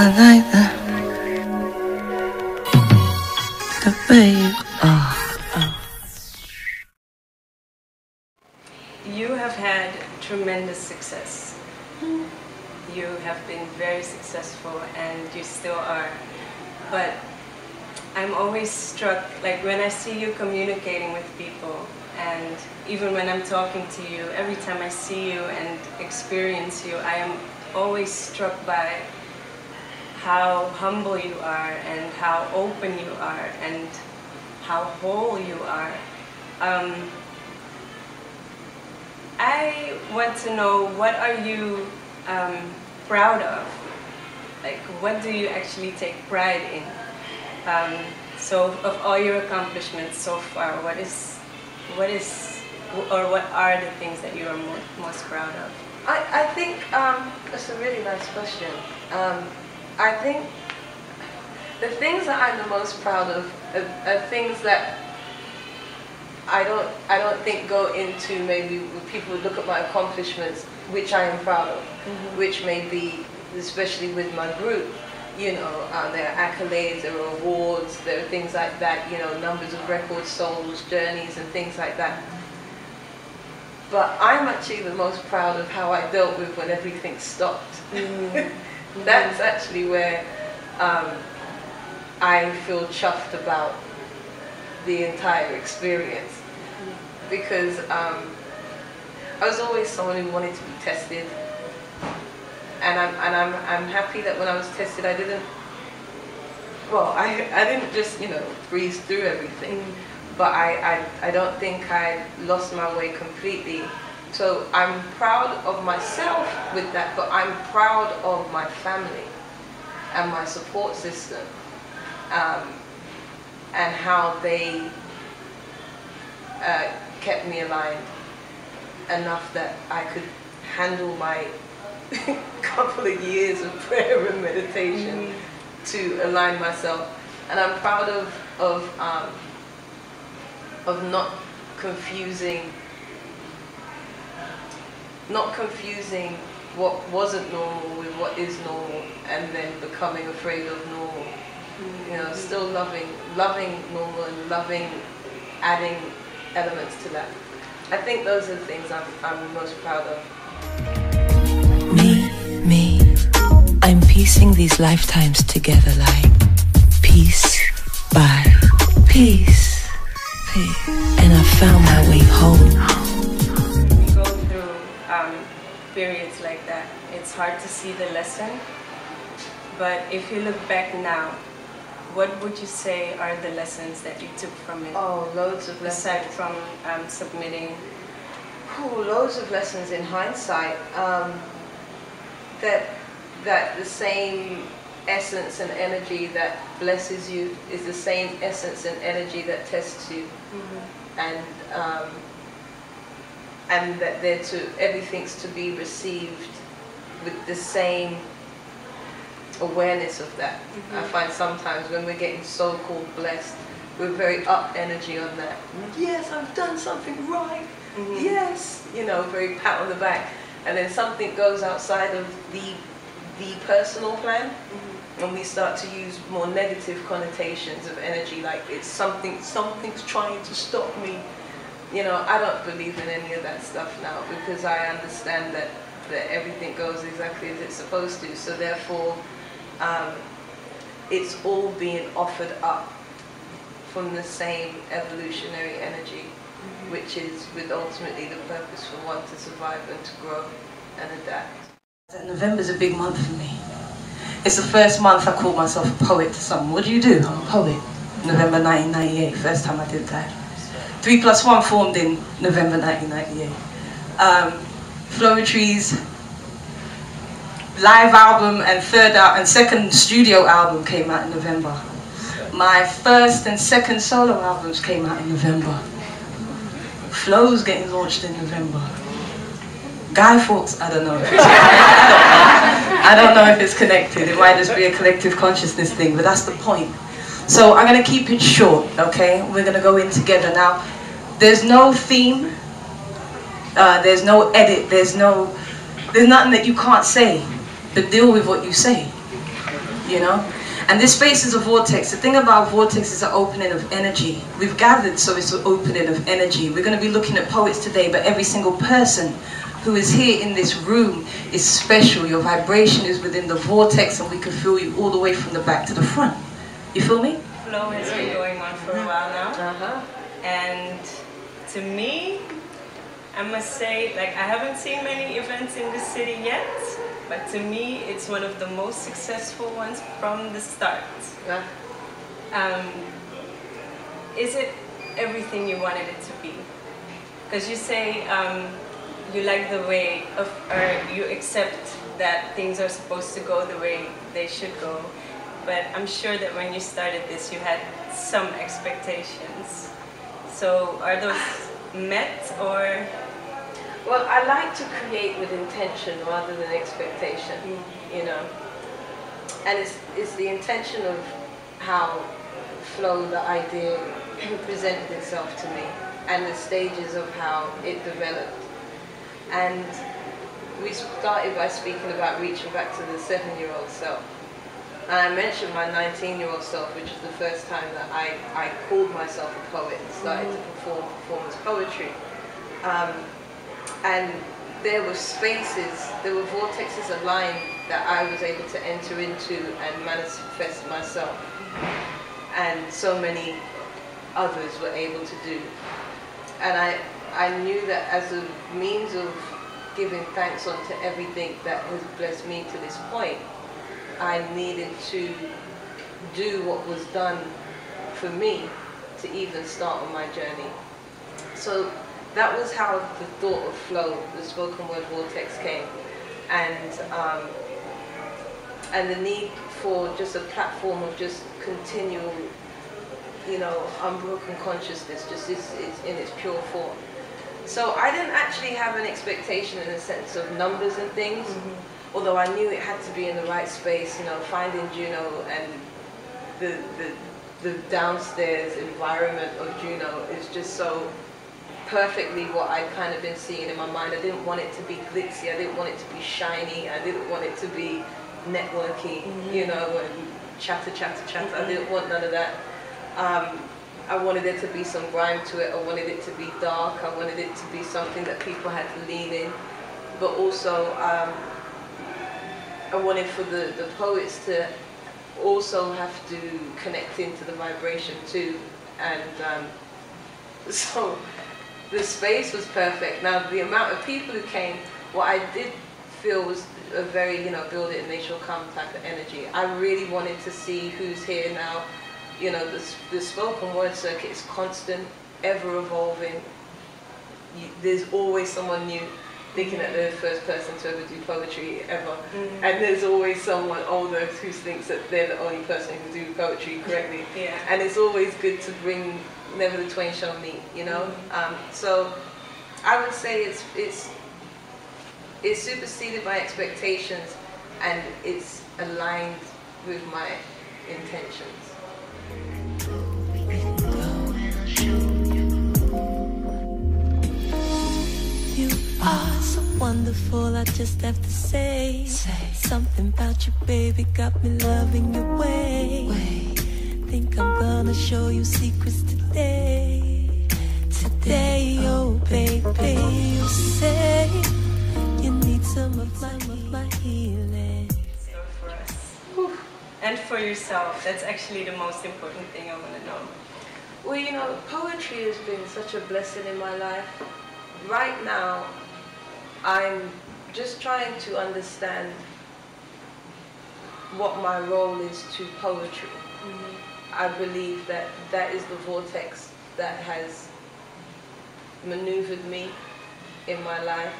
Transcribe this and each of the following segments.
I like the way you are. You have had tremendous success. You have been very successful and you still are. But I'm always struck, like when I see you communicating with people, and even when I'm talking to you, every time I see you and experience you, I am always struck by how humble you are and how open you are and how whole you are. I want to know, what are you proud of? Like, what do you actually take pride in? So, of all your accomplishments so far, what are the things that you are most proud of? I think that's a really nice question. I think the things that I'm the most proud of are things that I don't think go into maybe when people look at my accomplishments, which I am proud of, which may be, especially with my group, you know, there are accolades, there are awards, there are things like that, you know, numbers of records sold, journeys and things like that. But I'm actually the most proud of how I dealt with when everything stopped. That's actually where I feel chuffed about the entire experience, because I was always someone who wanted to be tested, and I'm happy that when I was tested, I didn't just, you know, breeze through everything, but I don't think I lost my way completely. So I'm proud of myself with that, but I'm proud of my family and my support system, and how they kept me aligned enough that I could handle my couple of years of prayer and meditation to align myself. And I'm proud of not confusing what wasn't normal with what is normal, and then becoming afraid of normal. You know, still loving normal and loving adding elements to that. I think those are the things I'm most proud of. Me, I'm piecing these lifetimes together like piece by piece, and I found my way home. We go through periods like that. It's hard to see the lesson, but if you look back now, what would you say are the lessons that you took from it? Oh, loads of lessons. Aside from submitting. Loads of lessons in hindsight. That the same essence and energy that blesses you is the same essence and energy that tests you, and that everything's to be received with the same awareness of that. I find sometimes when we're getting so-called blessed, we're very up energy on that. Yes, I've done something right. Yes, you know, very pat on the back. And then something goes outside of the personal plan, and we start to use more negative connotations of energy, like it's something's trying to stop me. You know, I don't believe in any of that stuff now, because I understand that everything goes exactly as it's supposed to. So therefore, it's all being offered up from the same evolutionary energy, which is with ultimately the purpose for one to survive and to grow and adapt. November's a big month for me. It's the first month I called myself a poet to someone. What do? I'm a poet. November 1998, first time I did that. 3+1 formed in November 1998. Floacist's live album and second studio album came out in November. My first and second solo albums came out in November. Flow's getting launched in November. Guy Fawkes, I don't know if it's I don't know if it's connected. It might just be a collective consciousness thing, but that's the point. So I'm going to keep it short, okay? We're going to go in together. Now, there's no theme, there's no edit, there's nothing that you can't say, but deal with what you say. you know? And this space is a vortex. The thing about vortex is an opening of energy. We've gathered, so it's an opening of energy. We're going to be looking at poets today, but every single person who is here in this room is special. Your vibration is within the vortex, and we can feel you all the way from the back to the front. You feel me? Flow has been going on for a while now. And to me, I must say, like, I haven't seen many events in the city yet, but to me, it's one of the most successful ones from the start. Is it everything you wanted it to be? Because you say you like the way of, or you accept that things are supposed to go the way they should go, but I'm sure that when you started this, you had some expectations. So are those met, or? Well, I like to create with intention rather than expectation, you know. And it's the intention of how Flow, the idea, presented itself to me, and the stages of how it developed. And we started by speaking about reaching back to the 7-year-old self. And I mentioned my 19-year-old self, which was the first time that I called myself a poet and started to perform performance poetry. And there were spaces, there were vortexes aligned that I was able to enter into and manifest myself. And so many others were able to do. And I knew that as a means of giving thanks onto everything that has blessed me to this point, I needed to do what was done for me to even start on my journey. So that was how the thought of Flow, the spoken word vortex, came. And the need for just a platform of just continual, you know, unbroken consciousness, just is in its pure form. So I didn't actually have an expectation in the sense of numbers and things, although I knew it had to be in the right space. You know, finding Juno and the downstairs environment of Juno is just so perfectly what I'd kind of been seeing in my mind. I didn't want it to be glitzy, I didn't want it to be shiny, I didn't want it to be networky, you know, and chatter. I didn't want none of that. I wanted there to be some grime to it. I wanted it to be dark. I wanted it to be something that people had to lean in. But also, I wanted for the poets to also have to connect into the vibration too. And so the space was perfect. Now, the amount of people who came, what I did feel was a very, you know, build it and they shall come type of energy. I really wanted to see who's here now. You know, the spoken word circuit is constant, ever evolving. There's always someone new thinking that they're the first person to ever do poetry ever. And there's always someone older who thinks that they're the only person who can do poetry correctly. And it's always good to bring never the twain shall meet, you know? So I would say it's superseded my expectations, and it's aligned with my intentions. You are so wonderful, I just have to say something about you, baby, got me loving your way. Think I'm gonna show you secrets today. Today, oh baby, you say you need some of my healing. So for us, and for yourself, that's actually the most important thing I want to know. Well, you know, poetry has been such a blessing in my life. Right now, I'm just trying to understand what my role is to poetry. I believe that that is the vortex that has maneuvered me in my life.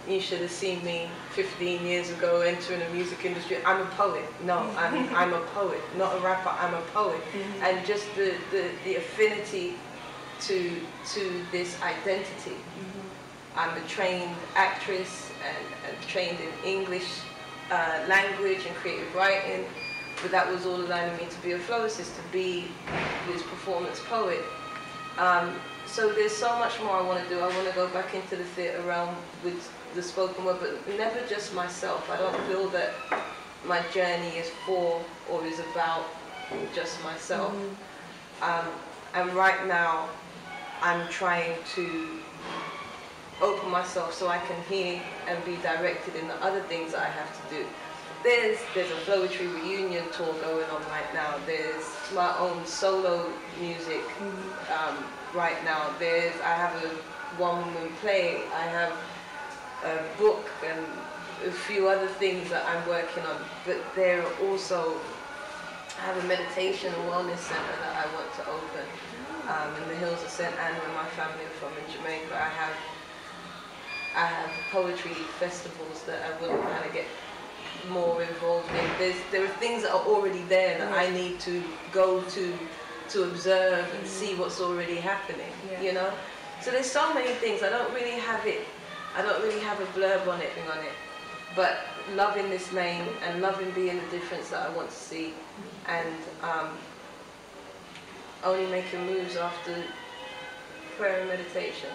You should have seen me 15 years ago entering the music industry. I'm a poet. No, I'm a poet, not a rapper. I'm a poet. And just the affinity to this identity. I'm a trained actress and trained in English language and creative writing, but that was all allowing me to be a flowist, to be this performance poet. So there's so much more I want to do. I want to go back into the theatre realm with the spoken word, but never just myself. I don't feel that my journey is for or is about just myself. And right now I'm trying to open myself so I can hear and be directed in the other things that I have to do. There's a Floetry reunion tour going on right now. There's my own solo music right now. I have a one-woman play. I have a book and a few other things that I'm working on. But there are also, I have a meditation and wellness center that I want to open in the hills of St. Anne, where my family are from in Jamaica. I have poetry festivals that I will kind of get more involved in. There are things that are already there that I need to go to observe and see what's already happening, you know? So there's so many things. I don't really have a blurb on it. But loving this lane and loving being the difference that I want to see, and only making moves after prayer and meditation.